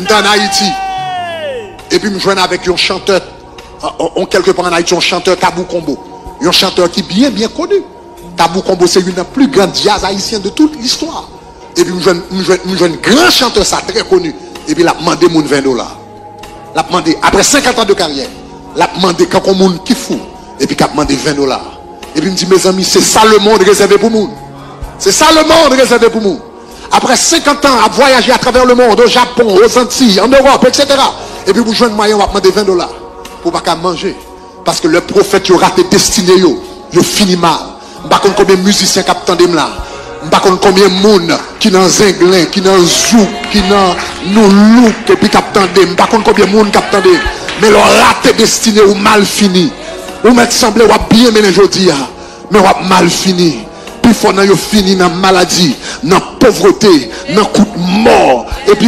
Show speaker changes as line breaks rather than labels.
dans Haïti. Et puis, je joins avec un chanteur, quelque part en Haïti, un chanteur Tabou Combo. Un chanteur qui est bien connu. Tabou Combo, c'est une des plus grandes jazz haïtiennes de toute l'histoire. Et puis, je joins un grand chanteur, ça très connu. Et puis, il a demandé mon $20. Il a demandé, après 50 ans de carrière, il a demandé quand on monde qui fou. Et puis, il a demandé $20. Et puis, il me dit, mes amis, c'est ça le monde réservé pour nous. C'est ça le monde réservé pour nous. Après 50 ans à voyager à travers le monde, au Japon, aux Antilles, en Europe, etc. Et puis, vous jouez un moyen, on va demander $20 pour pas manger. Parce que le prophète, il raté destiné, il finit mal. Je ne sais pas combien de musiciens qui attendent là. Je ne sais pas combien de monde qui dans Zinglin, qui dans Zouk, qui dans nous look, et puis qui attendent. Je ne sais pas combien de monde qui attendent. Mais le raté destiné ou mal fini. Ou m'être semblé, ou bien mené aujourd'hui, mais ou mal fini. Puis il faut que fini dans la maladie, dans la pauvreté, dans le coup de mort. Et puis